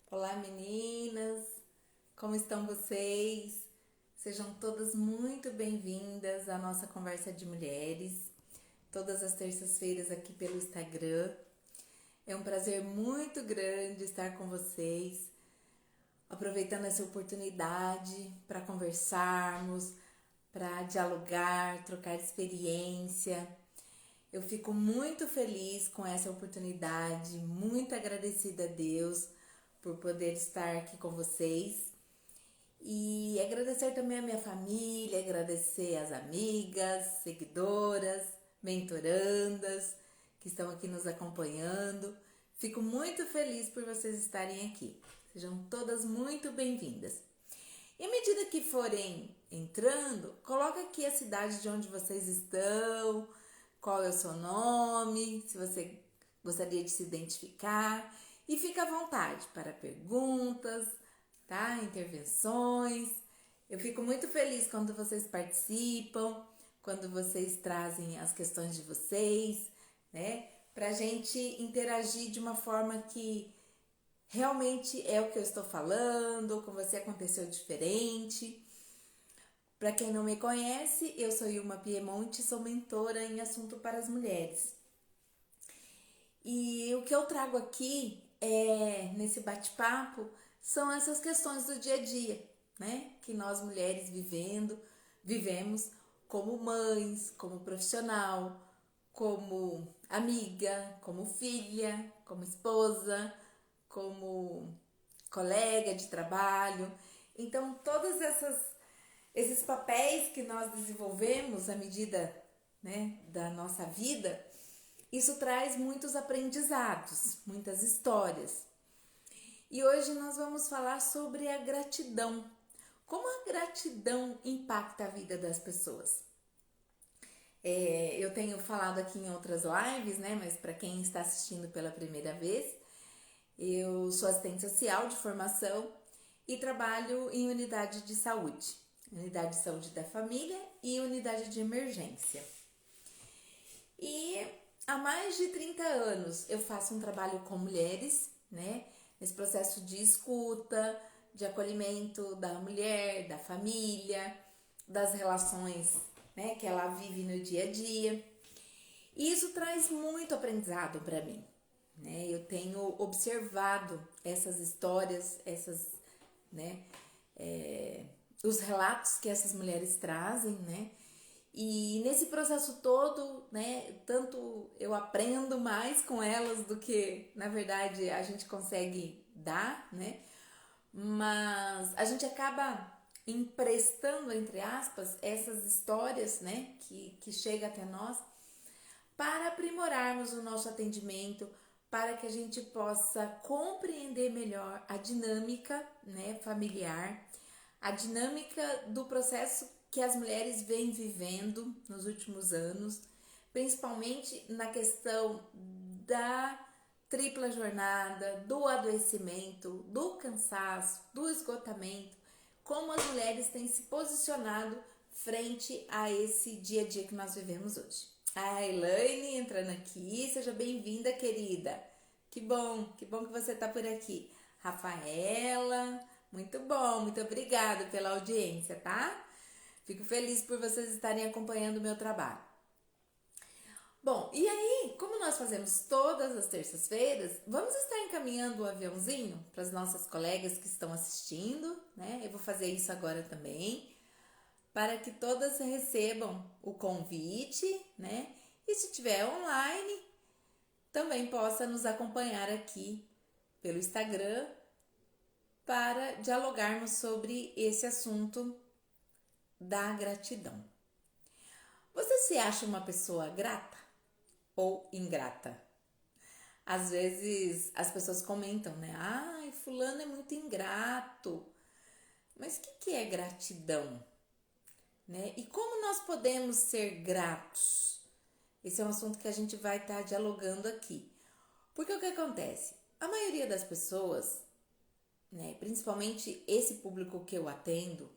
Olá meninas, como estão vocês? Sejam todas muito bem-vindas à nossa conversa de mulheres, todas as terças-feiras aqui pelo Instagram. É um prazer muito grande estar com vocês, aproveitando essa oportunidade para conversarmos, para dialogar, trocar experiência. Eu fico muito feliz com essa oportunidade, muito agradecida a Deus por poder estar aqui com vocês e agradecer também a minha família, agradecer as amigas, seguidoras, mentorandas que estão aqui nos acompanhando. Fico muito feliz por vocês estarem aqui. Sejam todas muito bem-vindas. E à medida que forem entrando, coloca aqui a cidade de onde vocês estão, qual é o seu nome, se você gostaria de se identificar, e fica à vontade para perguntas, tá? Intervenções. Eu fico muito feliz quando vocês participam, quando vocês trazem as questões de vocês, né? Pra gente interagir de uma forma que realmente é o que eu estou falando, com você aconteceu diferente. Para quem não me conhece, eu sou Ilma Piemonte, sou mentora em assunto para as mulheres. E o que eu trago aqui nesse bate-papo são essas questões do dia a dia, né? Que nós mulheres vivemos como mães, como profissional, como amiga, como filha, como esposa, como colega de trabalho. Então, esses papéis que nós desenvolvemos à medida, né, da nossa vida, isso traz muitos aprendizados, muitas histórias. E hoje nós vamos falar sobre a gratidão. Como a gratidão impacta a vida das pessoas? Eu tenho falado aqui em outras lives, né? Mas para quem está assistindo pela primeira vez, eu sou assistente social de formação e trabalho em unidade de saúde da família e unidade de emergência. E há mais de 30 anos eu faço um trabalho com mulheres, né? Nesse processo de escuta, de acolhimento da mulher, da família, das relações, né, que ela vive no dia a dia. E isso traz muito aprendizado para mim, né? Eu tenho observado essas histórias, né, os relatos que essas mulheres trazem, né? E nesse processo todo, né, tanto eu aprendo mais com elas do que, na verdade, a gente consegue dar, né? Mas a gente acaba emprestando, entre aspas, essas histórias, né, que chega até nós, para aprimorarmos o nosso atendimento, para que a gente possa compreender melhor a dinâmica, né, familiar, a dinâmica do processo que as mulheres vêm vivendo nos últimos anos, principalmente na questão da tripla jornada, do adoecimento, do cansaço, do esgotamento, como as mulheres têm se posicionado frente a esse dia a dia que nós vivemos hoje. A Elaine entrando aqui, seja bem-vinda, querida. Que bom que você está por aqui. Rafaela, muito bom, muito obrigada pela audiência, tá? Fico feliz por vocês estarem acompanhando o meu trabalho. Bom, e aí, como nós fazemos todas as terças-feiras, vamos estar encaminhando o aviãozinho para as nossas colegas que estão assistindo, né? Eu vou fazer isso agora também, para que todas recebam o convite, né? E se tiver online, também possa nos acompanhar aqui pelo Instagram para dialogarmos sobre esse assunto da gratidão. Você se acha uma pessoa grata ou ingrata? Às vezes as pessoas comentam, né? Ai, fulano é muito ingrato. Mas o que é gratidão? Né? E como nós podemos ser gratos? Esse é um assunto que a gente vai estar dialogando aqui. Porque o que acontece? A maioria das pessoas, né, principalmente esse público que eu atendo,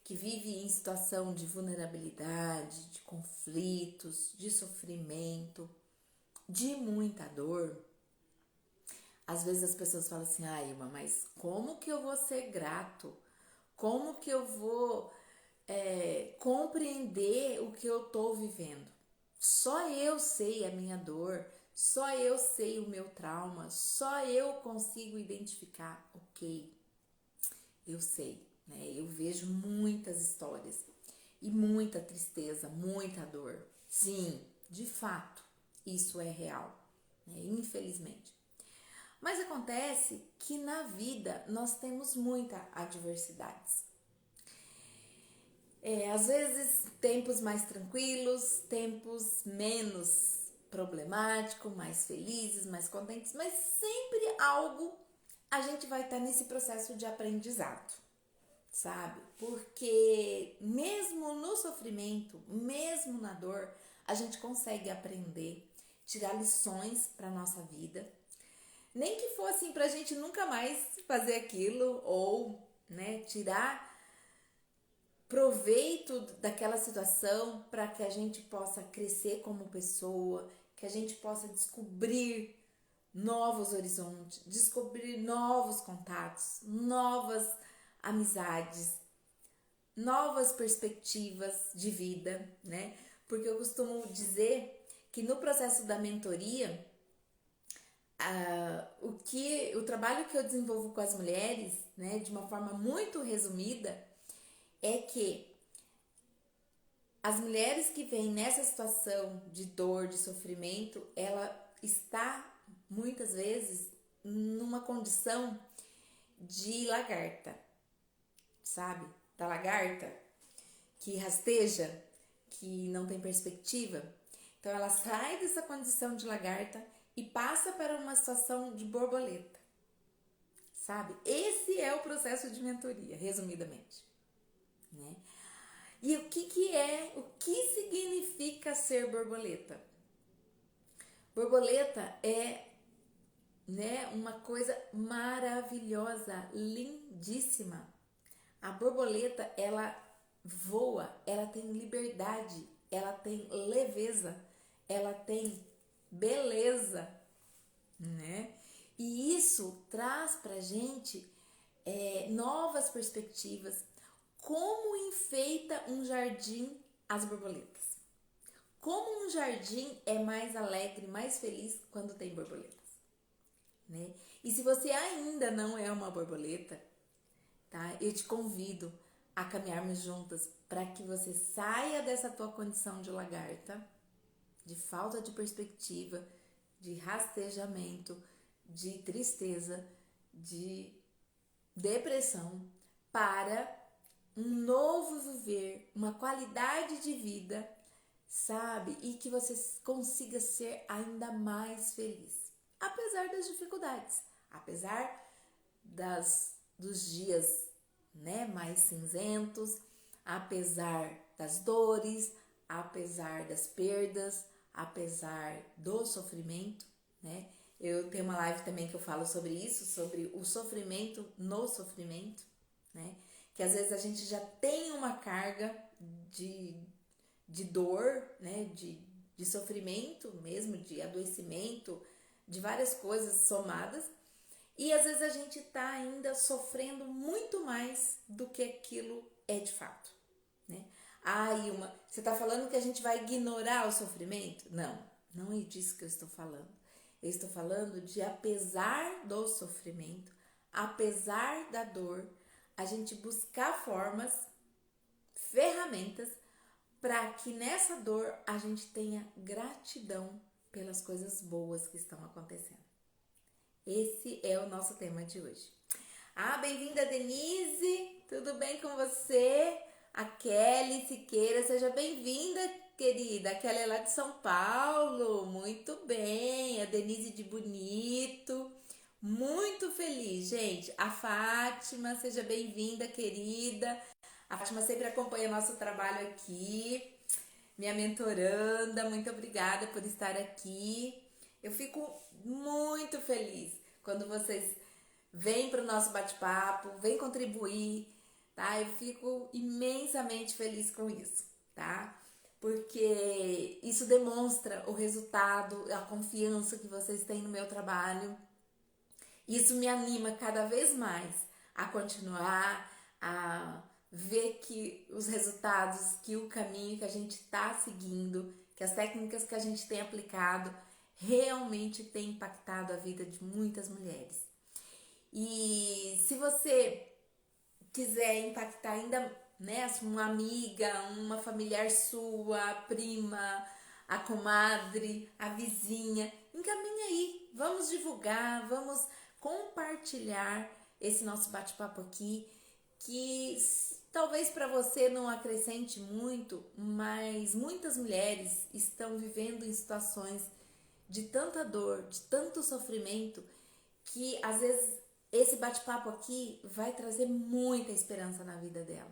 que vive em situação de vulnerabilidade, de conflitos, de sofrimento, de muita dor, Às vezes as pessoas falam assim, ah, Ilma, mas como que eu vou ser grato? Como que eu vou compreender o que eu tô vivendo? Só eu sei a minha dor, só eu sei o meu trauma, só eu consigo identificar. Ok, eu sei, né? Eu vejo muitas histórias e muita tristeza, muita dor. Sim, de fato, isso é real, né? Infelizmente. Mas acontece que na vida nós temos muita adversidades. Às vezes tempos mais tranquilos, tempos menos problemáticos, mais felizes, mais contentes, mas sempre algo a gente vai estar nesse processo de aprendizado, sabe? Porque mesmo no sofrimento, mesmo na dor, a gente consegue aprender, tirar lições para nossa vida. Nem que fosse assim, pra gente nunca mais fazer aquilo ou, né, tirar proveito daquela situação para que a gente possa crescer como pessoa, que a gente possa descobrir novos horizontes, descobrir novos contatos, novas amizades, novas perspectivas de vida, né? Porque eu costumo dizer que no processo da mentoria, o trabalho que eu desenvolvo com as mulheres, né, de uma forma muito resumida, é que as mulheres que vêm nessa situação de dor, de sofrimento, ela está muitas vezes numa condição de lagarta, sabe? Da lagarta que rasteja, que não tem perspectiva. Então ela sai dessa condição de lagarta e passa para uma situação de borboleta, sabe? Esse é o processo de mentoria, resumidamente, né? E o que significa ser borboleta? Borboleta é, né, uma coisa maravilhosa, lindíssima. A borboleta, ela voa, ela tem liberdade, ela tem leveza, ela tem beleza, né? E isso traz pra gente novas perspectivas. Como enfeita um jardim as borboletas? Como um jardim é mais alegre, mais feliz quando tem borboletas, né? E se você ainda não é uma borboleta, tá? Eu te convido a caminharmos juntas para que você saia dessa tua condição de lagarta, de falta de perspectiva, de rastejamento, de tristeza, de depressão, para um novo viver, uma qualidade de vida, sabe? E que você consiga ser ainda mais feliz, apesar das dificuldades, apesar dos dias, né, mais cinzentos, apesar das dores, apesar das perdas, apesar do sofrimento, né? Eu tenho uma live também que eu falo sobre isso, sobre o sofrimento no sofrimento, né? Que às vezes a gente já tem uma carga de, de dor, né? De sofrimento mesmo, de adoecimento, de várias coisas somadas. E às vezes a gente tá ainda sofrendo muito mais do que aquilo é de fato, né? Ah, Ilma, você tá falando que a gente vai ignorar o sofrimento? Não, não é disso que eu estou falando. Eu estou falando de, apesar do sofrimento, apesar da dor, a gente buscar formas, ferramentas, para que nessa dor a gente tenha gratidão pelas coisas boas que estão acontecendo. Esse é o nosso tema de hoje. Ah, bem-vinda, Denise! Tudo bem com você? A Kelly Siqueira, seja bem-vinda, querida. A Kelly é lá de São Paulo. Muito bem. A Denise de Bonito. Muito feliz, gente. A Fátima, seja bem-vinda, querida. A Fátima sempre acompanha nosso trabalho aqui. Minha mentoranda, muito obrigada por estar aqui. Eu fico muito feliz quando vocês vêm para o nosso bate-papo, vêm contribuir, tá? Eu fico imensamente feliz com isso, tá? Porque isso demonstra o resultado, a confiança que vocês têm no meu trabalho. Isso me anima cada vez mais a continuar, a ver que os resultados, que o caminho que a gente está seguindo, que as técnicas que a gente tem aplicado realmente tem impactado a vida de muitas mulheres. E se você quiser impactar ainda, né, uma amiga, uma familiar sua, a prima, a comadre, a vizinha, encaminha aí, vamos divulgar, vamos compartilhar esse nosso bate-papo aqui, que talvez para você não acrescente muito, mas muitas mulheres estão vivendo em situações de tanta dor, de tanto sofrimento, que às vezes esse bate-papo aqui vai trazer muita esperança na vida dela,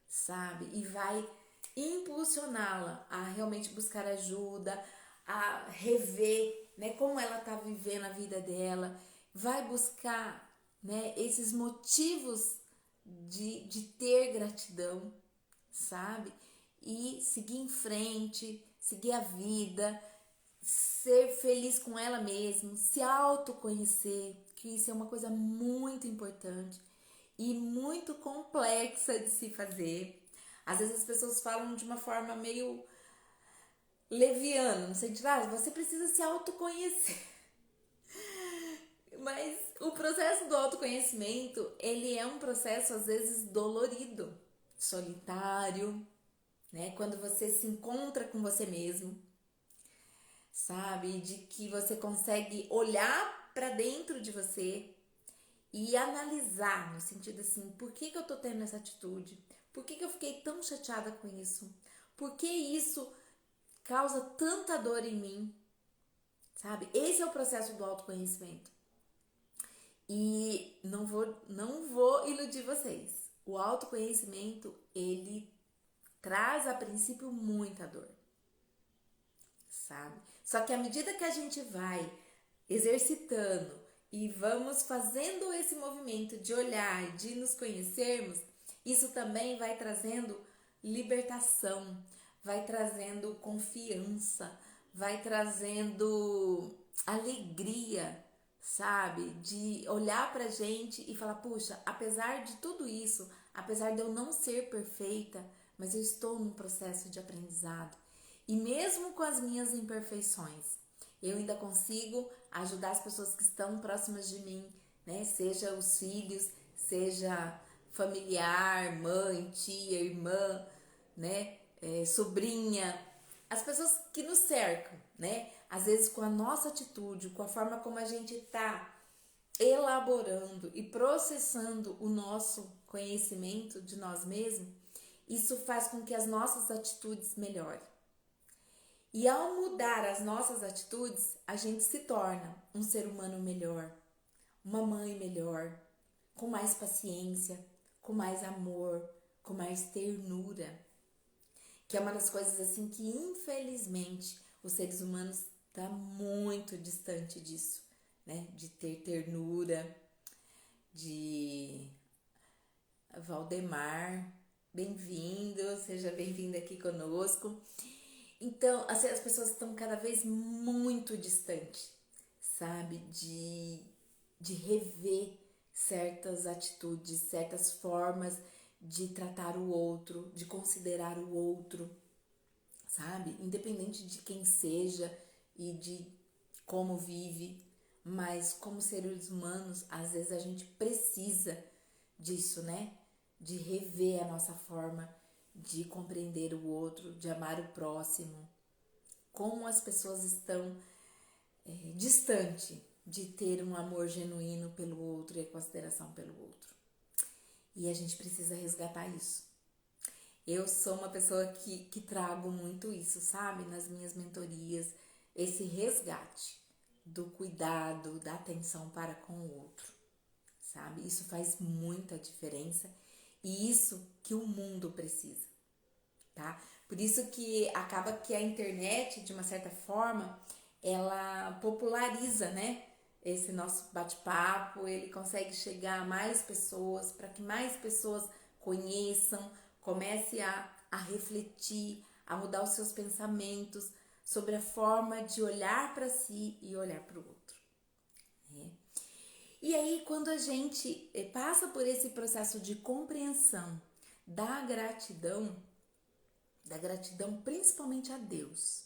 sabe? E vai impulsioná-la a realmente buscar ajuda, a rever, né, como ela tá vivendo a vida dela, vai buscar, né, esses motivos de ter gratidão, sabe? E seguir em frente, seguir a vida, ser feliz com ela mesma, se autoconhecer, que isso é uma coisa muito importante e muito complexa de se fazer. Às vezes as pessoas falam de uma forma meio leviana, no sentido, você precisa se autoconhecer. Mas o processo do autoconhecimento, ele é um processo às vezes dolorido, solitário, né? Quando você se encontra com você mesmo, sabe? De que você consegue olhar para dentro de você e analisar, no sentido assim, por que eu tô tendo essa atitude? Por que eu fiquei tão chateada com isso? Por que isso causa tanta dor em mim? Sabe? Esse é o processo do autoconhecimento. E não vou iludir vocês. O autoconhecimento, ele traz a princípio muita dor, sabe? Só que à medida que a gente vai exercitando e vamos fazendo esse movimento de olhar e de nos conhecermos, isso também vai trazendo libertação, vai trazendo confiança, vai trazendo alegria, sabe? De olhar pra gente e falar, puxa, apesar de tudo isso, apesar de eu não ser perfeita, mas eu estou num processo de aprendizado. E mesmo com as minhas imperfeições, eu ainda consigo ajudar as pessoas que estão próximas de mim, né? Seja os filhos, seja familiar, mãe, tia, irmã, né? Sobrinha, as pessoas que nos cercam, né? Às vezes com a nossa atitude, com a forma como a gente tá elaborando e processando o nosso conhecimento de nós mesmos, isso faz com que as nossas atitudes melhorem. E ao mudar as nossas atitudes, a gente se torna um ser humano melhor, uma mãe melhor, com mais paciência, com mais amor, com mais ternura. Que é uma das coisas assim que infelizmente os seres humanos tá muito distante disso, né? De ter ternura, de Valdemar, bem-vindo, seja bem-vindo aqui conosco. Então, assim, as pessoas estão cada vez muito distantes, sabe? De rever certas atitudes, certas formas de tratar o outro, de considerar o outro, sabe? Independente de quem seja e de como vive, mas como seres humanos, às vezes a gente precisa disso, né? De rever a nossa forma de compreender o outro, de amar o próximo. Como as pessoas estão distante de ter um amor genuíno pelo outro e a consideração pelo outro. E a gente precisa resgatar isso. Eu sou uma pessoa que trago muito isso, sabe? Nas minhas mentorias, esse resgate do cuidado, da atenção para com o outro, sabe? Isso faz muita diferença e isso que o mundo precisa, tá? Por isso que acaba que a internet, de uma certa forma, ela populariza, né? Esse nosso bate-papo, ele consegue chegar a mais pessoas, para que mais pessoas conheçam, comece a refletir, a mudar os seus pensamentos sobre a forma de olhar para si e olhar para o outro, né? E aí, quando a gente passa por esse processo de compreensão da gratidão principalmente a Deus,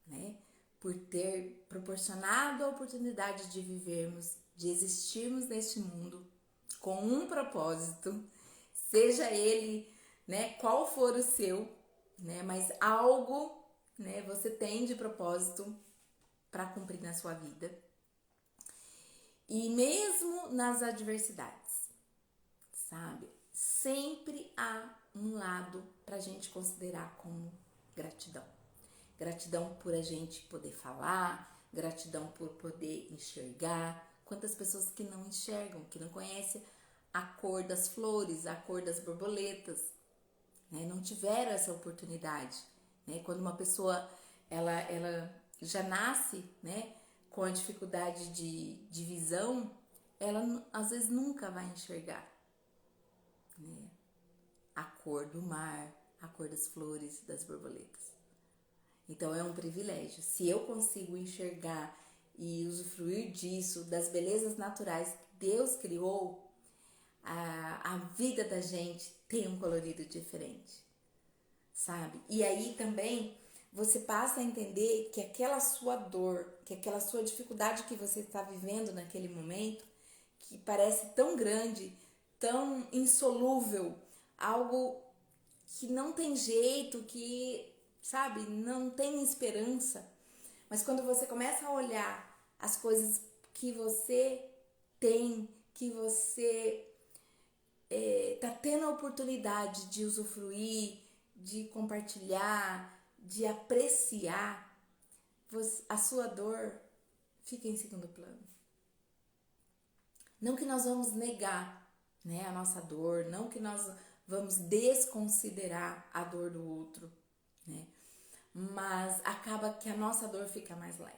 né? Por ter proporcionado a oportunidade de vivermos, de existirmos neste mundo com um propósito, seja ele, né, qual for o seu, né, mas algo, né, você tem de propósito para cumprir na sua vida. E mesmo nas adversidades, sabe? Sempre há um lado pra gente considerar como gratidão. Gratidão por a gente poder falar, gratidão por poder enxergar. Quantas pessoas que não enxergam, que não conhecem a cor das flores, a cor das borboletas, né? Não tiveram essa oportunidade, né? Quando uma pessoa ela já nasce, né, com a dificuldade de visão, ela às vezes nunca vai enxergar, né, a cor do mar, a cor das flores, das borboletas. Então é um privilégio. Se eu consigo enxergar e usufruir disso, das belezas naturais que Deus criou, a vida da gente tem um colorido diferente, sabe? E aí também você passa a entender que aquela sua dor, que aquela sua dificuldade que você está vivendo naquele momento, que parece tão grande, tão insolúvel, algo que não tem jeito, que, sabe, não tem esperança. Mas quando você começa a olhar as coisas que você tem, que você tá tendo a oportunidade de usufruir, de compartilhar, de apreciar, a sua dor fica em segundo plano. Não que nós vamos negar, né, a nossa dor, não que nós vamos desconsiderar a dor do outro, né? Mas acaba que a nossa dor fica mais leve.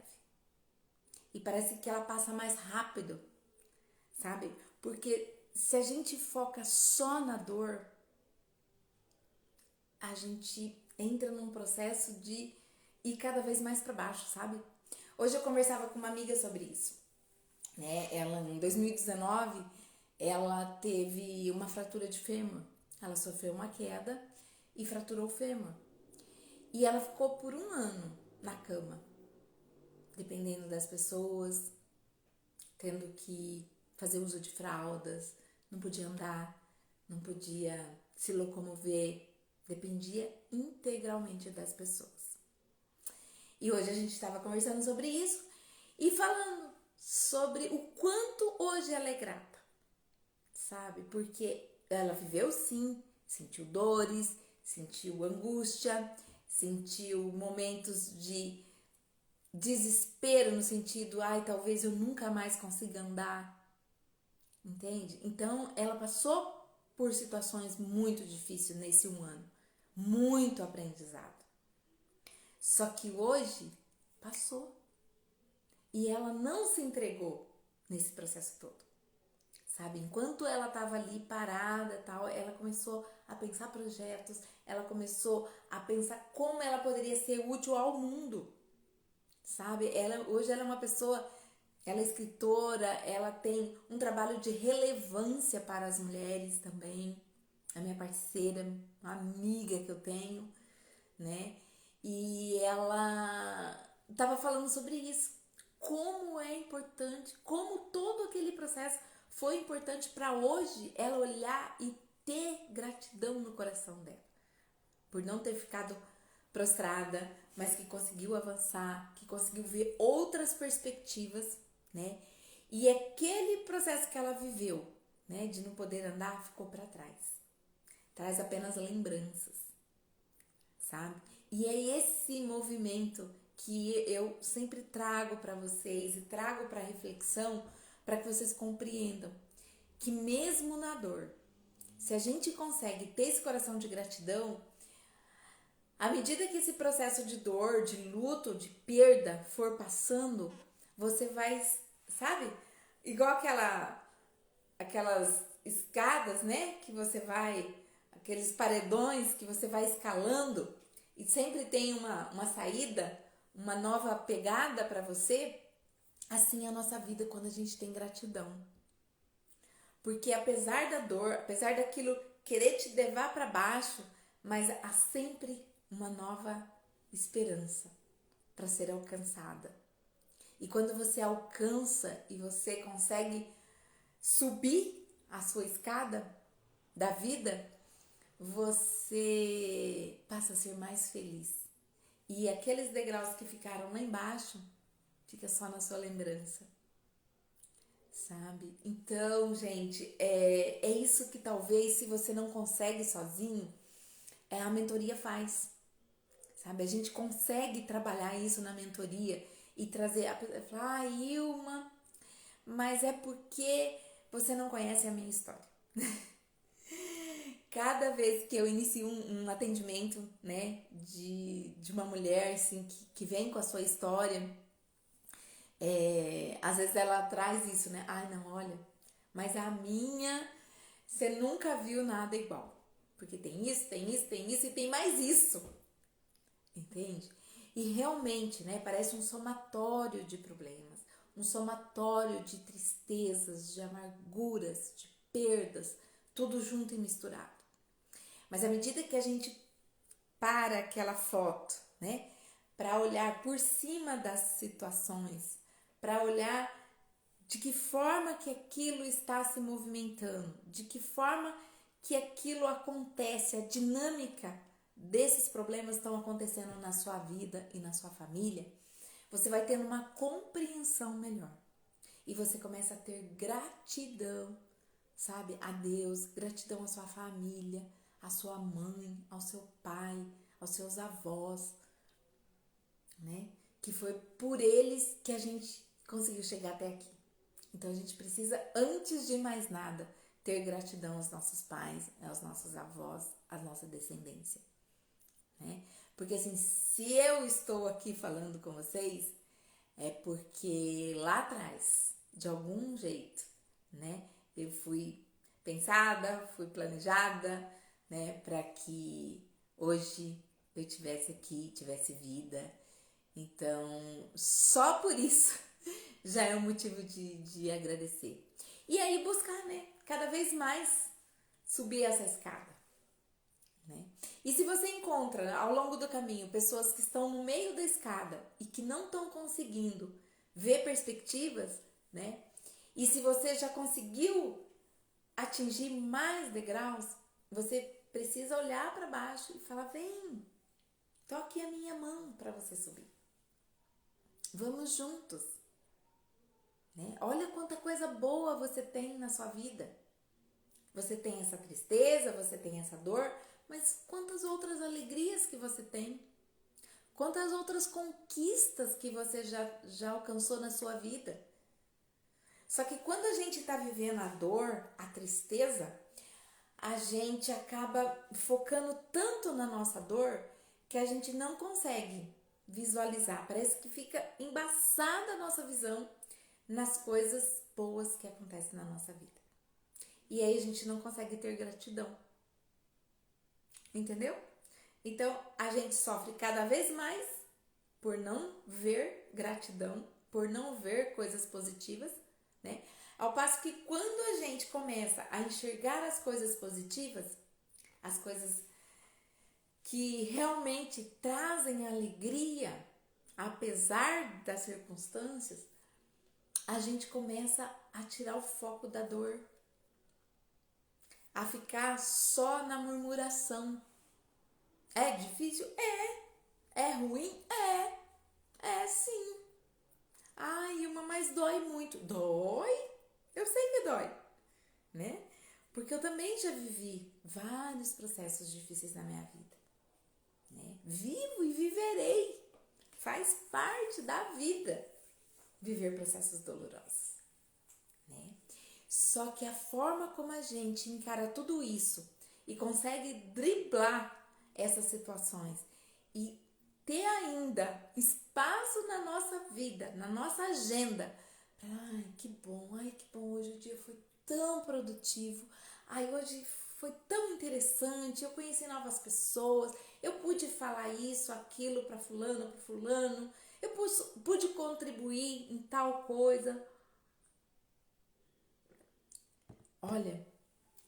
E parece que ela passa mais rápido, sabe? Porque se a gente foca só na dor, a gente entra num processo de ir cada vez mais para baixo, sabe? Hoje eu conversava com uma amiga sobre isso, né? Ela, em 2019, ela teve uma fratura de fêmur. Ela sofreu uma queda e fraturou o fêmur. E ela ficou por 1 ano na cama, dependendo das pessoas, tendo que fazer uso de fraldas, não podia andar, não podia se locomover, dependia integralmente das pessoas. E hoje a gente estava conversando sobre isso e falando sobre o quanto hoje ela é grata, sabe? Porque ela viveu sim, sentiu dores, sentiu angústia, sentiu momentos de desespero no sentido, ai, talvez eu nunca mais consiga andar, entende? Então ela passou por situações muito difíceis nesse 1 ano, muito aprendizado. Só que hoje passou e ela não se entregou nesse processo todo, sabe? Enquanto ela estava ali parada, tal, ela começou a pensar projetos, ela começou a pensar como ela poderia ser útil ao mundo, sabe? Hoje ela é uma pessoa, ela é escritora, ela tem um trabalho de relevância para as mulheres também, a minha parceira, uma amiga que eu tenho, né? E ela estava falando sobre isso, como é importante, como todo aquele processo foi importante para hoje ela olhar e ter gratidão no coração dela, por não ter ficado prostrada, mas que conseguiu avançar, que conseguiu ver outras perspectivas, né? E aquele processo que ela viveu, né, de não poder andar, ficou para trás. Traz apenas lembranças, sabe? E é esse movimento que eu sempre trago para vocês e trago para reflexão, para que vocês compreendam que mesmo na dor, se a gente consegue ter esse coração de gratidão, à medida que esse processo de dor, de luto, de perda for passando, você vai, sabe? Igual aquelas escadas, né? Que você vai, aqueles paredões que você vai escalando e sempre tem uma saída, uma nova pegada para você. Assim é a nossa vida quando a gente tem gratidão, Porque apesar da dor, apesar daquilo querer te levar para baixo, mas há sempre uma nova esperança para ser alcançada. E quando você alcança e você consegue subir a sua escada da vida, você passa a ser mais feliz. E aqueles degraus que ficaram lá embaixo, fica só na sua lembrança. Sabe? Então, gente, é isso que talvez, se você não consegue sozinho, a mentoria faz. Sabe? A gente consegue trabalhar isso na mentoria e trazer a pessoa, falar, Ilma, mas é porque você não conhece a minha história. Cada vez que eu inicio um atendimento, né, de uma mulher, assim, que vem com a sua história, às vezes ela traz isso, né? Ai, não, olha, mas a minha, você nunca viu nada igual. Porque tem isso, tem isso, tem isso e tem mais isso. Entende? E realmente, né, parece um somatório de problemas, um somatório de tristezas, de amarguras, de perdas, tudo junto e misturado. Mas à medida que a gente para aquela foto, né, para olhar por cima das situações, para olhar de que forma que aquilo está se movimentando, de que forma que aquilo acontece, a dinâmica desses problemas estão acontecendo na sua vida e na sua família, você vai tendo uma compreensão melhor. E você começa a ter gratidão, sabe, a Deus, gratidão à sua família, à sua mãe, ao seu pai, aos seus avós, né? Que foi por eles que a gente conseguiu chegar até aqui. Então a gente precisa, antes de mais nada, ter gratidão aos nossos pais, aos nossos avós, à nossa descendência, né? Porque assim, se eu estou aqui falando com vocês, é porque lá atrás, de algum jeito, né, eu fui pensada, fui planejada, né, para que hoje eu tivesse aqui, tivesse vida. Então, só por isso já é um motivo de agradecer. E aí buscar, né, cada vez mais subir essa escada, né? E se você encontra ao longo do caminho pessoas que estão no meio da escada e que não estão conseguindo ver perspectivas, né? E se você já conseguiu atingir mais degraus, você precisa olhar para baixo e falar: vem, toque a minha mão para você subir. Vamos juntos, né? Olha quanta coisa boa você tem na sua vida. Você tem essa tristeza, você tem essa dor, mas quantas outras alegrias que você tem? Quantas outras conquistas que você já alcançou na sua vida? Só que quando a gente está vivendo a dor, a tristeza, a gente acaba focando tanto na nossa dor que a gente não consegue visualizar. Parece que fica embaçada a nossa visão nas coisas boas que acontecem na nossa vida. E aí a gente não consegue ter gratidão. Entendeu? Então a gente sofre cada vez mais por não ver gratidão, por não ver coisas positivas, né? Ao passo que quando a gente começa a enxergar as coisas positivas, as coisas que realmente trazem alegria, apesar das circunstâncias, a gente começa a tirar o foco da dor, a ficar só na murmuração. É difícil? É ruim? É sim. Ai, uma mais dói muito. Dói? Eu sei que dói, né? Porque eu também já vivi vários processos difíceis na minha vida, né? Vivo e viverei. Faz parte da vida viver processos dolorosos, né? Só que a forma como a gente encara tudo isso e consegue driblar essas situações e ter ainda espaço na nossa vida, na nossa agenda. Ai, que bom, hoje o dia foi tão produtivo. Ai, hoje foi tão interessante, eu conheci novas pessoas, eu pude falar isso, aquilo para fulano, eu pude contribuir em tal coisa. olha,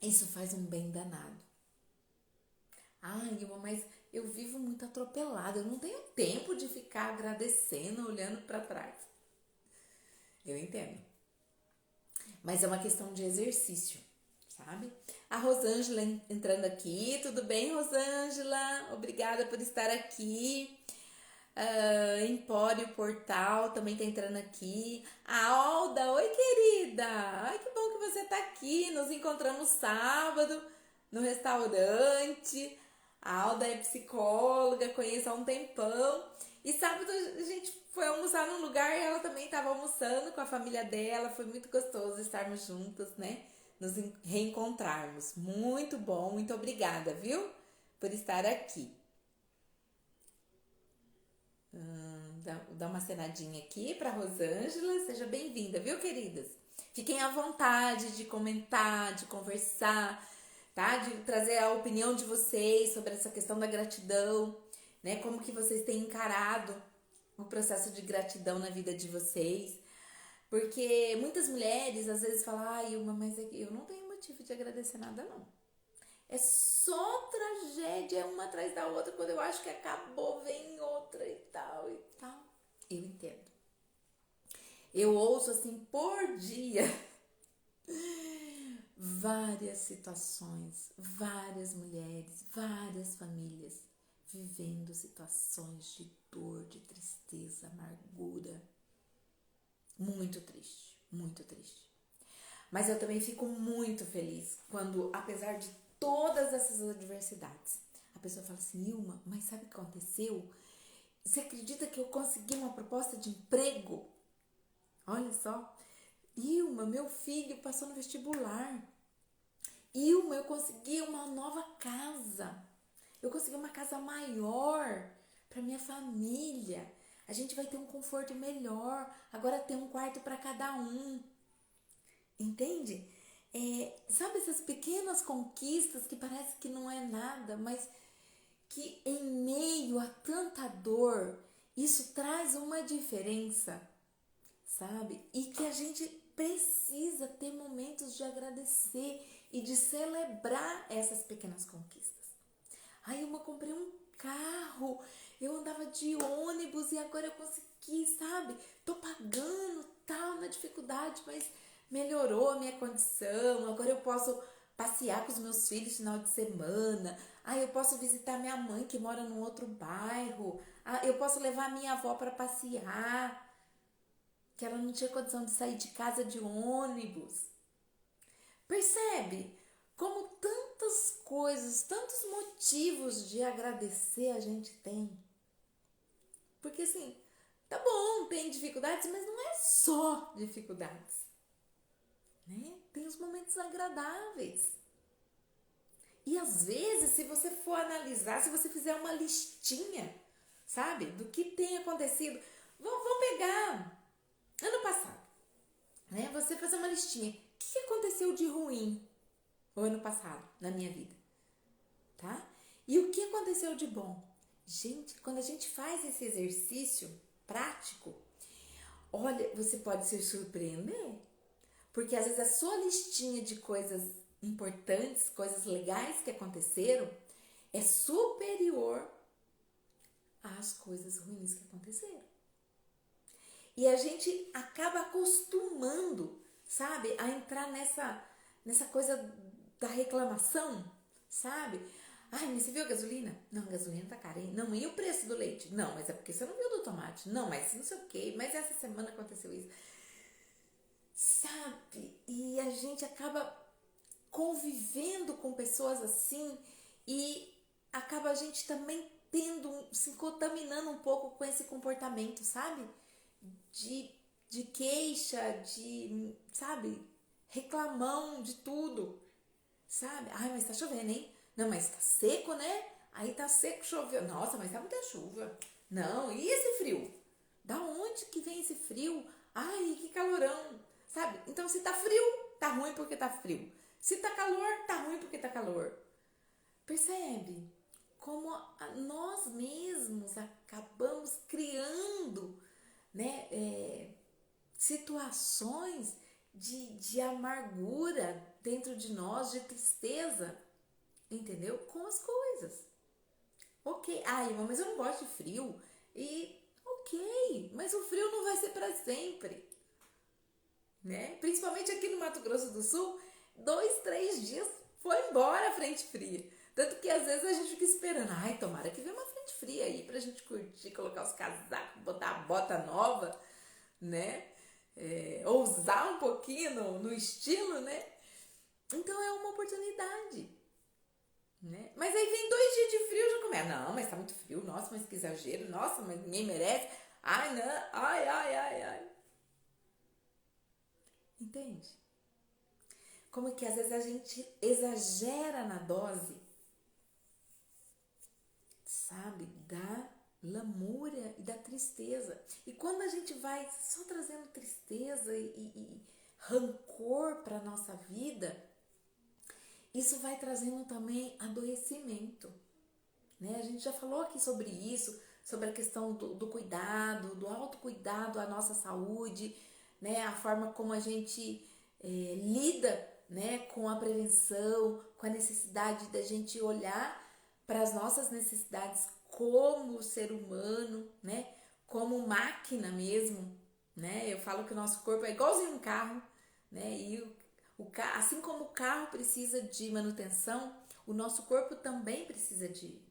isso faz um bem danado. Ai, Ilma, mas eu vivo muito atropelada, eu não tenho tempo de ficar agradecendo, olhando para trás. Eu entendo. Mas é uma questão de exercício, sabe? A Rosângela entrando aqui. Tudo bem, Rosângela? Obrigada por estar aqui. Empório Portal também tá entrando aqui. A Alda, oi querida! Ai, que bom que você tá aqui. Nos encontramos sábado no restaurante. A Alda é psicóloga, conheço há um tempão. E sábado a gente foi almoçar num lugar e ela também estava almoçando com a família dela. Foi muito gostoso estarmos juntas, né? Nos reencontrarmos. Muito bom, muito obrigada, viu? Por estar aqui. Dá uma cenadinha aqui para Rosângela. Seja bem-vinda, viu, queridas? Fiquem à vontade de comentar, de conversar, tá? De trazer a opinião de vocês sobre essa questão da gratidão, né? Como que vocês têm encarado o processo de gratidão na vida de vocês. Porque muitas mulheres às vezes falam, ai, mas eu não tenho motivo de agradecer nada, não. É só tragédia uma atrás da outra. Quando eu acho que acabou, vem outra e tal e tal. Eu entendo. Eu ouço assim por dia várias situações, várias mulheres, várias famílias vivendo situações de dor, de tristeza, amargura. Muito triste, muito triste. Mas eu também fico muito feliz quando, apesar de todas essas adversidades, a pessoa fala assim, Ilma, mas sabe o que aconteceu? Você acredita que eu consegui uma proposta de emprego? Olha só. Ilma, meu filho passou no vestibular. Ilma, eu consegui uma nova casa. Eu consegui uma casa maior para minha família. A gente vai ter um conforto melhor. Agora tem um quarto para cada um. Entende? Sabe essas pequenas conquistas que parece que não é nada, mas que em meio a tanta dor, isso traz uma diferença, sabe? E que a gente precisa ter momentos de agradecer e de celebrar essas pequenas conquistas. Aí eu comprei um carro, eu andava de ônibus e agora eu consegui, sabe? Tô pagando tal na dificuldade, mas melhorou a minha condição. Agora eu posso passear com os meus filhos no final de semana. Eu posso visitar minha mãe que mora num outro bairro. Eu posso levar minha avó para passear, que ela não tinha condição de sair de casa de ônibus. Percebe? Como tantas coisas, tantos motivos de agradecer a gente tem. Porque assim, tá bom, tem dificuldades, mas não é só dificuldades. Né? Tem os momentos agradáveis. E às vezes, se você for analisar, se você fizer uma listinha, sabe, do que tem acontecido, vamos pegar ano passado, né? Você fazer uma listinha. O que aconteceu de ruim o ano passado na minha vida, tá? E o que aconteceu de bom? Gente, quando a gente faz esse exercício prático, olha, você pode se surpreender. Porque às vezes a sua listinha de coisas importantes, coisas legais que aconteceram, é superior às coisas ruins que aconteceram. E a gente acaba acostumando, sabe, a entrar nessa coisa da reclamação, sabe? Ai, mas você viu a gasolina? Não, a gasolina tá cara, hein? Não, e o preço do leite? Não, mas é porque você não viu do tomate. Não, mas não sei o quê. Mas essa semana aconteceu isso. Sabe? E a gente acaba convivendo com pessoas assim e acaba a gente também se contaminando um pouco com esse comportamento, sabe? De queixa, sabe? Reclamão de tudo, sabe? Ai, mas tá chovendo, hein? Não, mas tá seco, né? Aí tá seco, choveu. Nossa, mas tá muita chuva. Não, e esse frio? Da onde que vem esse frio? Ai, que calorão, sabe? Então, se tá frio, tá ruim porque tá frio. Se tá calor, tá ruim porque tá calor. Percebe? Como nós mesmos acabamos criando, né, situações de amargura, dentro de nós de tristeza, entendeu? Com as coisas. Ok, ai, mas eu não gosto de frio. E ok, mas o frio não vai ser para sempre, né? Principalmente aqui no Mato Grosso do Sul, 2, 3 dias foi embora a frente fria. Tanto que às vezes a gente fica esperando, ai, tomara que venha uma frente fria aí pra gente curtir, colocar os casacos, botar a bota nova, né? Ousar um pouquinho no estilo, né? Então é uma oportunidade, né? Mas aí vem 2 dias de frio, já começa, não, mas tá muito frio, nossa, mas que exagero, nossa, mas ninguém merece, ai, não, ai. Entende? Como que às vezes a gente exagera na dose, sabe, da lamúria e da tristeza. E quando a gente vai só trazendo tristeza e rancor para nossa vida, isso vai trazendo também adoecimento, né? A gente já falou aqui sobre isso, sobre a questão do cuidado, do autocuidado à nossa saúde, né? A forma como a gente lida, né, com a prevenção, com a necessidade da gente olhar para as nossas necessidades como ser humano, né? Como máquina mesmo, né? Eu falo que o nosso corpo é igualzinho um carro, né? E assim como o carro precisa de manutenção, o nosso corpo também precisa de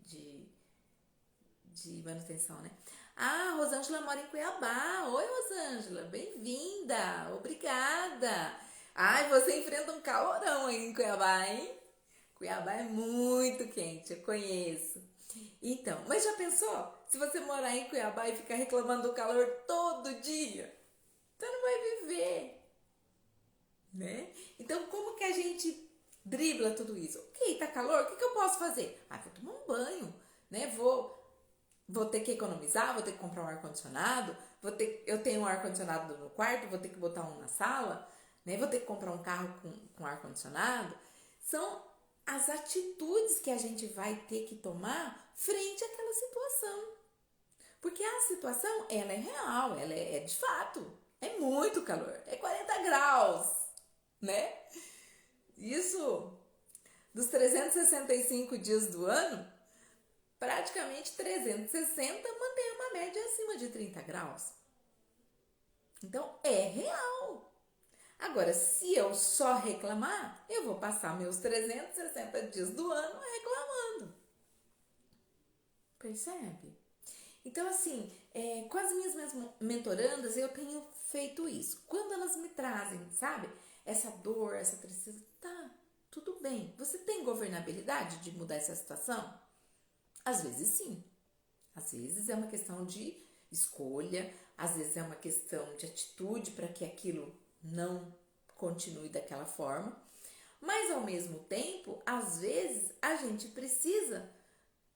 manutenção, né? Ah, a Rosângela mora em Cuiabá. Oi, Rosângela, bem-vinda, obrigada. Ai, você enfrenta um calorão aí em Cuiabá, hein? Cuiabá é muito quente, eu conheço. Então, mas já pensou? Se você morar em Cuiabá e ficar reclamando do calor todo dia, você não vai viver, né? Então, como que a gente dribla tudo isso? Ok, tá calor, o que eu posso fazer? Ah, vou tomar um banho, né? Vou ter que economizar, vou ter que comprar um ar-condicionado, eu tenho um ar-condicionado no quarto, vou ter que botar um na sala, né? Vou ter que comprar um carro com ar-condicionado. São as atitudes que a gente vai ter que tomar frente àquela situação. Porque a situação, ela é real, ela é de fato. É muito calor, é 40 graus, né? Isso, dos 365 dias do ano, praticamente 360 mantém uma média acima de 30 graus. Então, é real. Agora, se eu só reclamar, eu vou passar meus 360 dias do ano reclamando. Percebe? Então, assim, com as minhas mentorandas, eu tenho feito isso. Quando elas me trazem, sabe, essa dor, essa tristeza, tá, tudo bem. Você tem governabilidade de mudar essa situação? Às vezes sim. Às vezes é uma questão de escolha, às vezes é uma questão de atitude para que aquilo não continue daquela forma. Mas ao mesmo tempo, às vezes a gente precisa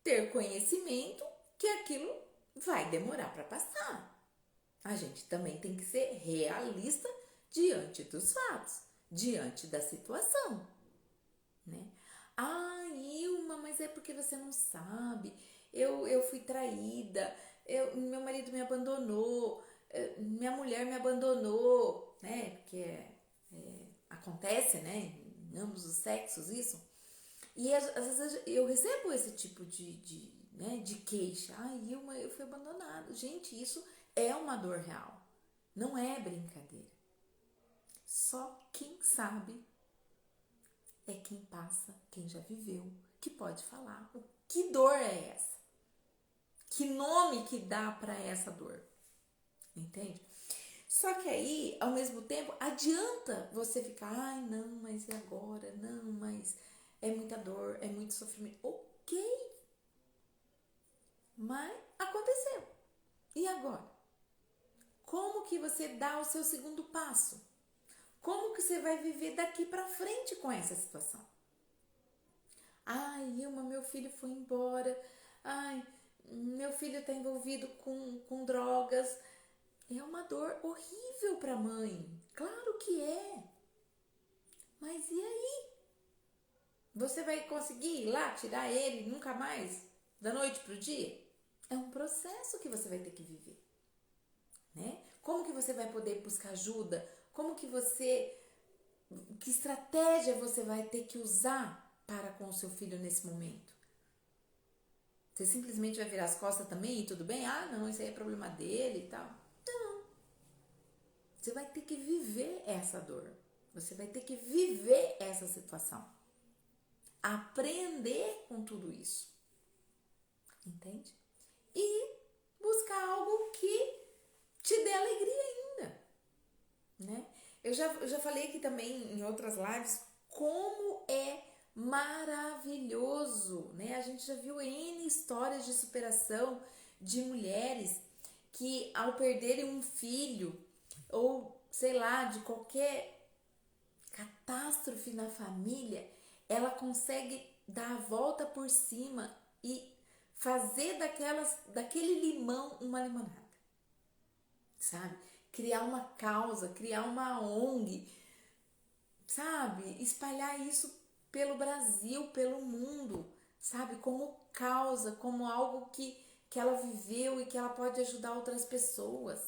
ter conhecimento que aquilo vai demorar para passar. A gente também tem que ser realista diante dos fatos, diante da situação, né? Ah, Ilma, mas é porque você não sabe. Eu fui traída, meu marido me abandonou, minha mulher me abandonou, né? Porque acontece, né? Em ambos os sexos isso. E às vezes eu recebo esse tipo de queixa. Ai, Ilma, eu fui abandonado. Gente, isso é uma dor real. Não é brincadeira. Só quem sabe é quem passa, quem já viveu, que pode falar. Que dor é essa? Que nome que dá para essa dor? Entende? Só que aí, ao mesmo tempo, adianta você ficar, ai, não, mas e agora? Não, mas é muita dor, é muito sofrimento. Ok, mas aconteceu. E agora? Como que você dá o seu segundo passo? Como que você vai viver daqui para frente com essa situação? Ai, Ilma, meu filho foi embora. Ai, meu filho está envolvido com drogas. É uma dor horrível para a mãe. Claro que é. Mas e aí? Você vai conseguir ir lá tirar ele nunca mais da noite pro dia? É um processo que você vai ter que viver, né? Como que você vai poder buscar ajuda? Como que você Que estratégia você vai ter que usar para com o seu filho nesse momento? Você simplesmente vai virar as costas também e tudo bem? Ah, não, isso aí é problema dele e tal. Não. Você vai ter que viver essa dor. Você vai ter que viver essa situação. Aprender com tudo isso. Entende? E buscar algo que te dê alegria ainda, né? Eu já falei aqui também em outras lives como é maravilhoso, né? A gente já viu N histórias de superação de mulheres que ao perderem um filho ou sei lá, de qualquer catástrofe na família, ela consegue dar a volta por cima e fazer daquele limão uma limonada, sabe? Criar uma causa, criar uma ONG, sabe? Espalhar isso pelo Brasil, pelo mundo, sabe? Como causa, como algo que ela viveu e que ela pode ajudar outras pessoas,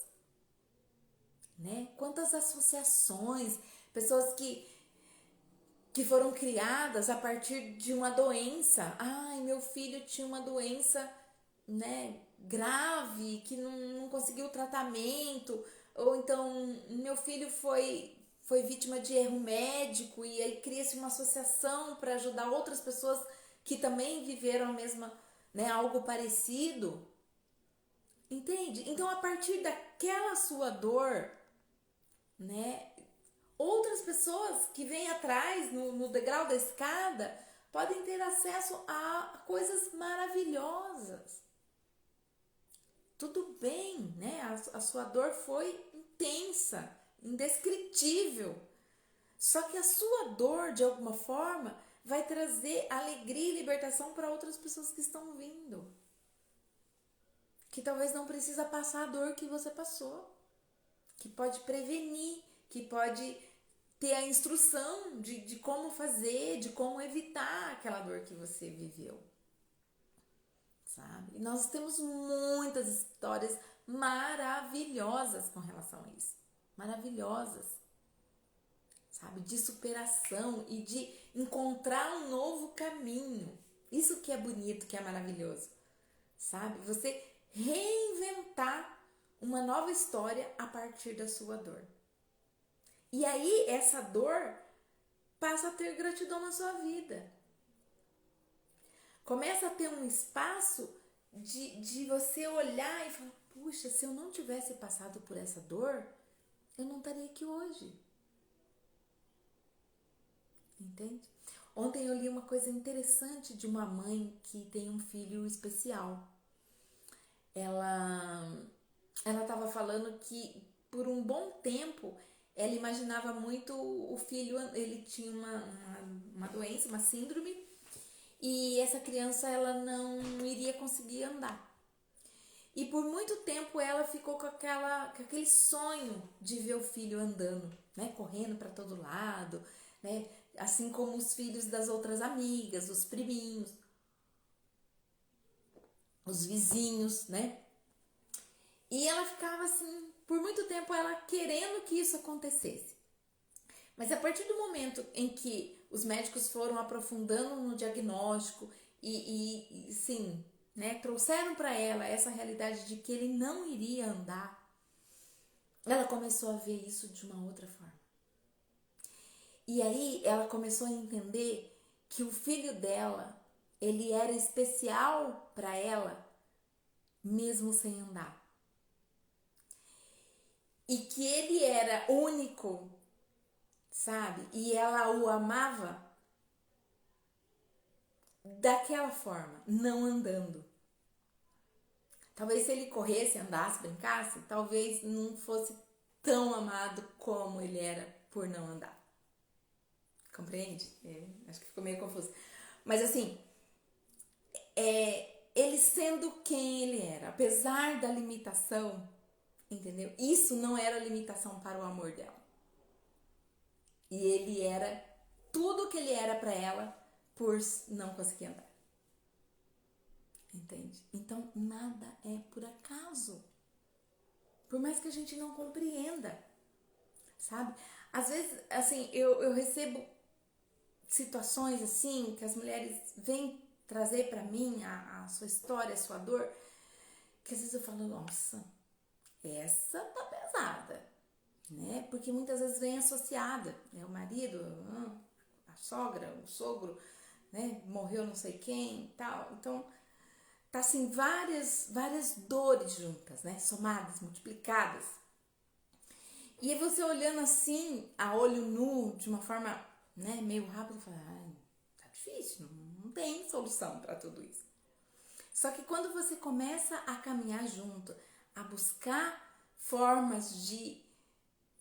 né? Quantas associações, pessoas que foram criadas a partir de uma doença. Ai, meu filho tinha uma doença, né, grave, que não conseguiu tratamento, ou então meu filho foi vítima de erro médico e aí cria-se uma associação para ajudar outras pessoas que também viveram a mesma, né, algo parecido. Entende? Então, a partir daquela sua dor, né, outras pessoas que vêm atrás no degrau da escada podem ter acesso a coisas maravilhosas. Tudo bem, né? A sua dor foi intensa, indescritível. Só que a sua dor, de alguma forma, vai trazer alegria e libertação para outras pessoas que estão vindo. Que talvez não precisa passar a dor que você passou. Que pode prevenir, que pode ter a instrução de como fazer, de como evitar aquela dor que você viveu, sabe? E nós temos muitas histórias maravilhosas com relação a isso, maravilhosas, sabe? De superação e de encontrar um novo caminho. Isso que é bonito, que é maravilhoso, sabe? Você reinventar uma nova história a partir da sua dor. E aí, essa dor passa a ter gratidão na sua vida. Começa a ter um espaço de você olhar e falar, puxa, se eu não tivesse passado por essa dor, eu não estaria aqui hoje. Entende? Ontem eu li uma coisa interessante de uma mãe que tem um filho especial. Ela estava falando que por um bom tempo ela imaginava muito o filho, ele tinha uma doença, uma síndrome, e essa criança ela não iria conseguir andar. E por muito tempo ela ficou com aquele sonho de ver o filho andando, né, correndo para todo lado, né, assim como os filhos das outras amigas, os priminhos, os vizinhos, né? E ela ficava assim, por muito tempo ela querendo que isso acontecesse. Mas a partir do momento em que os médicos foram aprofundando no diagnóstico e sim, né, trouxeram para ela essa realidade de que ele não iria andar, ela começou a ver isso de uma outra forma. E aí ela começou a entender que o filho dela, ele era especial para ela, mesmo sem andar. E que ele era único, sabe? E ela o amava daquela forma, não andando. Talvez se ele corresse, andasse, brincasse, talvez não fosse tão amado como ele era por não andar. Compreende? Acho que ficou meio confuso. Mas assim, ele sendo quem ele era, apesar da limitação, entendeu? Isso não era limitação para o amor dela. E ele era tudo que ele era para ela por não conseguir andar. Entende? Então, nada é por acaso. Por mais que a gente não compreenda. sabe? Às vezes, assim, eu recebo situações assim que as mulheres vêm trazer pra mim a sua história, a sua dor, que às vezes eu falo, nossa, essa tá pesada, né? Porque muitas vezes vem associada, né? O marido, a sogra, o sogro, né? Morreu não sei quem, tal. Então, tá assim várias dores juntas, né? Somadas, multiplicadas. E aí você olhando assim, a olho nu, de uma forma, né, meio rápida, fala, ai, tá difícil, não tem solução para tudo isso. Só que quando você começa a caminhar junto, a buscar formas de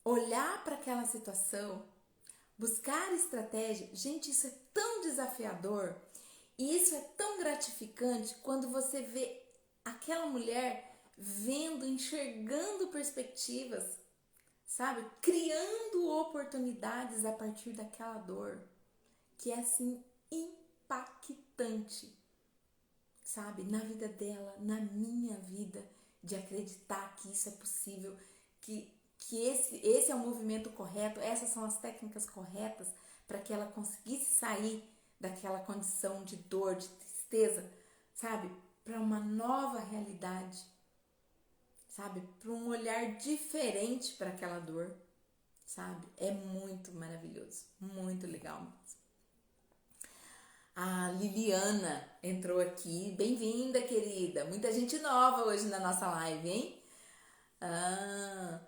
olhar para aquela situação, buscar estratégia, gente, isso é tão desafiador e isso é tão gratificante quando você vê aquela mulher vendo, enxergando perspectivas, sabe? Criando oportunidades a partir daquela dor, que é assim impactante, sabe? Na vida dela, na minha vida, de acreditar que isso é possível, que esse é o movimento correto, essas são as técnicas corretas para que ela conseguisse sair daquela condição de dor, de tristeza, sabe? Para uma nova realidade, sabe? Para um olhar diferente para aquela dor, sabe? É muito maravilhoso, muito legal mesmo. A Liliana entrou aqui. Bem-vinda, querida. Muita gente nova hoje na nossa live, hein? Ah,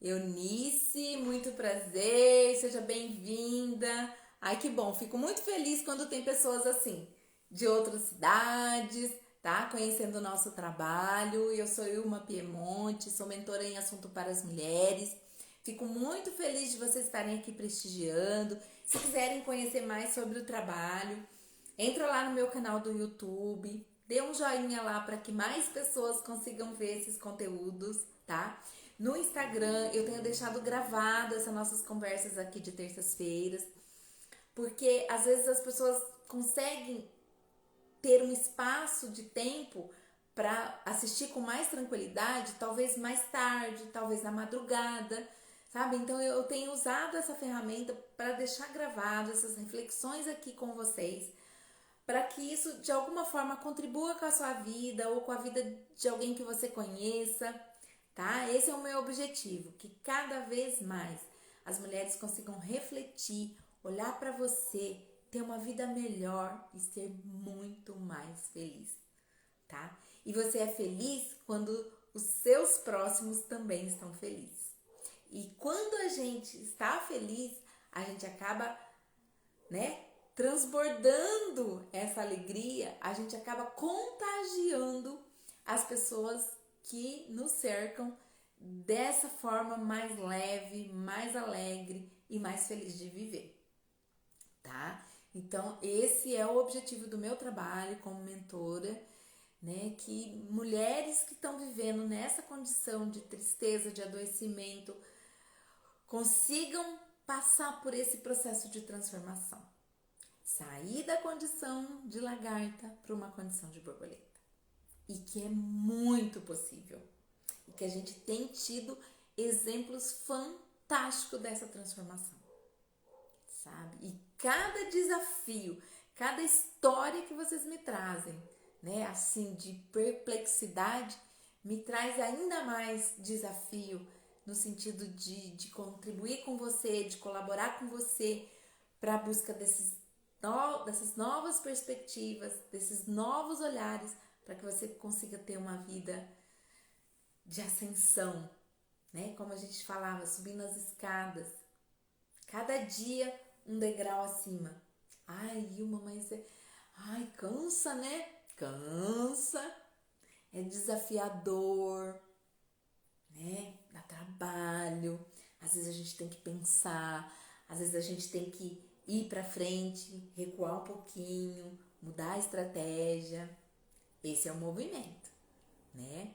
Eunice, muito prazer. Seja bem-vinda. Ai, que bom. Fico muito feliz quando tem pessoas assim, de outras cidades, tá? Conhecendo o nosso trabalho. Eu sou Ilma Piemonte, sou mentora em assunto para as mulheres. Fico muito feliz de vocês estarem aqui prestigiando. Se quiserem conhecer mais sobre o trabalho, entra lá no meu canal do YouTube, dê um joinha lá para que mais pessoas consigam ver esses conteúdos, tá? No Instagram eu tenho deixado gravado essas nossas conversas aqui de terças-feiras, porque às vezes as pessoas conseguem ter um espaço de tempo para assistir com mais tranquilidade, talvez mais tarde, talvez na madrugada, sabe? Então eu tenho usado essa ferramenta para deixar gravado essas reflexões aqui com vocês, para que isso de alguma forma contribua com a sua vida ou com a vida de alguém que você conheça, tá? Esse é o meu objetivo, que cada vez mais as mulheres consigam refletir, olhar para você, ter uma vida melhor e ser muito mais feliz, tá? E você é feliz quando os seus próximos também estão felizes. E quando a gente está feliz, a gente acaba, né, transbordando essa alegria, a gente acaba contagiando as pessoas que nos cercam dessa forma mais leve, mais alegre e mais feliz de viver, tá? Então, esse é o objetivo do meu trabalho como mentora, né? Que mulheres que estão vivendo nessa condição de tristeza, de adoecimento, consigam passar por esse processo de transformação. Sair da condição de lagarta para uma condição de borboleta. E que é muito possível. E que a gente tem tido exemplos fantásticos dessa transformação. Sabe? E cada desafio, cada história que vocês me trazem, né, assim, de perplexidade, me traz ainda mais desafio no sentido de contribuir com você, de colaborar com você para a busca dessas novas perspectivas, desses novos olhares, para que você consiga ter uma vida de ascensão, né? Como a gente falava, subindo as escadas, cada dia um degrau acima. Ai, Ilma, mas ai, cansa, né? Cansa, é desafiador, né? Dá trabalho, às vezes a gente tem que pensar, às vezes a gente tem que ir para frente, recuar um pouquinho, mudar a estratégia. Esse é o movimento, né?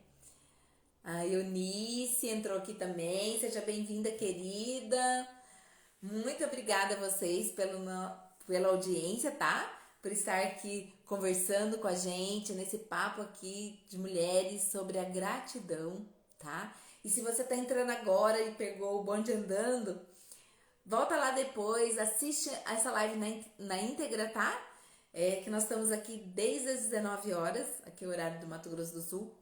A Eunice entrou aqui também, seja bem-vinda, querida. Muito obrigada a vocês pela audiência, tá? Por estar aqui conversando com a gente nesse papo aqui de mulheres sobre a gratidão, tá? E se você tá entrando agora e pegou o bonde andando, volta lá depois, assiste essa live na íntegra, tá? Que nós estamos aqui desde as 19 horas, aqui é o horário do Mato Grosso do Sul,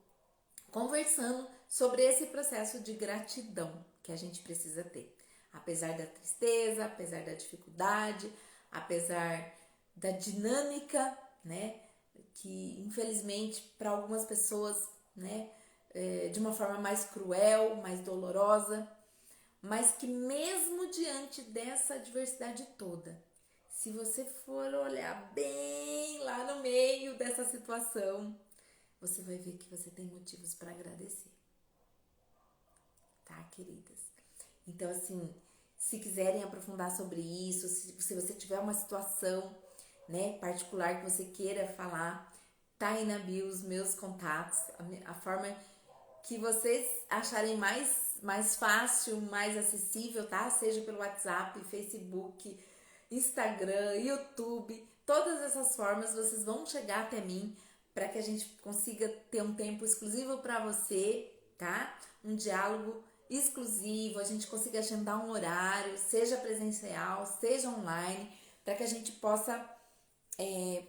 conversando sobre esse processo de gratidão que a gente precisa ter. Apesar da tristeza, apesar da dificuldade, apesar da dinâmica, né? Que infelizmente para algumas pessoas, né? De uma forma mais cruel, mais dolorosa, mas que mesmo diante dessa adversidade toda, se você for olhar bem lá no meio dessa situação, você vai ver que você tem motivos para agradecer, tá, queridas? Então, assim, se quiserem aprofundar sobre isso, se você tiver uma situação, né, particular que você queira falar, tá aí na bio os meus contatos, a forma que vocês acharem mais fácil, mais acessível, tá? Seja pelo WhatsApp, Facebook, Instagram, YouTube, todas essas formas vocês vão chegar até mim para que a gente consiga ter um tempo exclusivo para você, tá? Um diálogo exclusivo, a gente consiga agendar um horário, seja presencial, seja online, para que a gente possa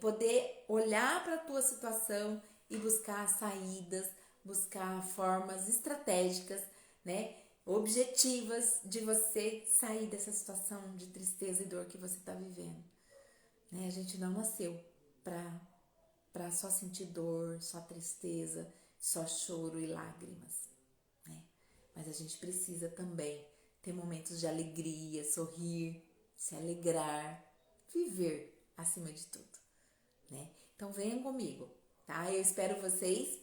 poder olhar para a tua situação e buscar saídas, buscar formas estratégicas, né, objetivas de você sair dessa situação de tristeza e dor que você está vivendo. Né? A gente não nasceu para só sentir dor, só tristeza, só choro e lágrimas, né? Mas a gente precisa também ter momentos de alegria, sorrir, se alegrar, viver acima de tudo, né? Então venham comigo, tá? Eu espero vocês.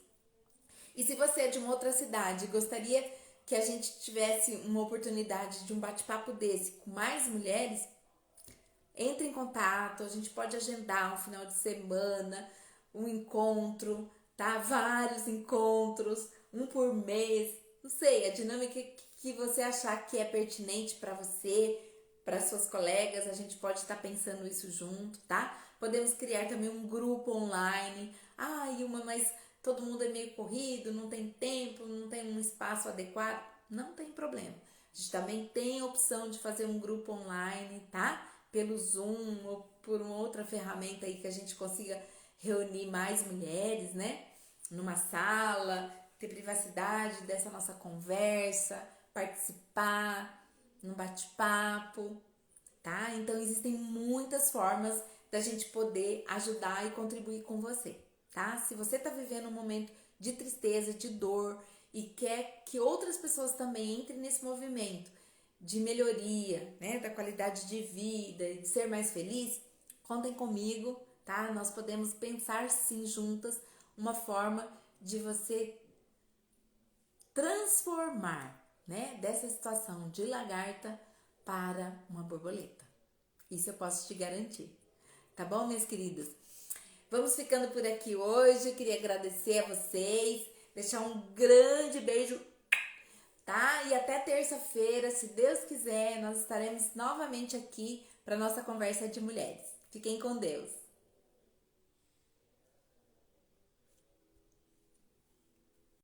E se você é de uma outra cidade e gostaria que a gente tivesse uma oportunidade de um bate-papo desse com mais mulheres, entre em contato, a gente pode agendar um final de semana, um encontro, tá? Vários encontros, um por mês, não sei, a dinâmica que você achar que é pertinente para você, para suas colegas, a gente pode estar pensando isso junto, tá? Podemos criar também um grupo online. Mas todo mundo é meio corrido, não tem tempo, não tem um espaço adequado. Não tem problema. A gente também tem a opção de fazer um grupo online, tá? Pelo Zoom ou por uma outra ferramenta aí que a gente consiga reunir mais mulheres, né? Numa sala, ter privacidade dessa nossa conversa, participar num bate-papo, tá? Então existem muitas formas da gente poder ajudar e contribuir com você, tá? Se você tá vivendo um momento de tristeza, de dor e quer que outras pessoas também entrem nesse movimento de melhoria, né, da qualidade de vida e de ser mais feliz, contem comigo, tá? Nós podemos pensar sim juntas uma forma de você transformar, né, dessa situação de lagarta para uma borboleta. Isso eu posso te garantir. Tá bom, minhas queridas? Vamos ficando por aqui hoje. Queria agradecer a vocês, deixar um grande beijo, tá? E até terça-feira, se Deus quiser, nós estaremos novamente aqui para nossa conversa de mulheres. Fiquem com Deus.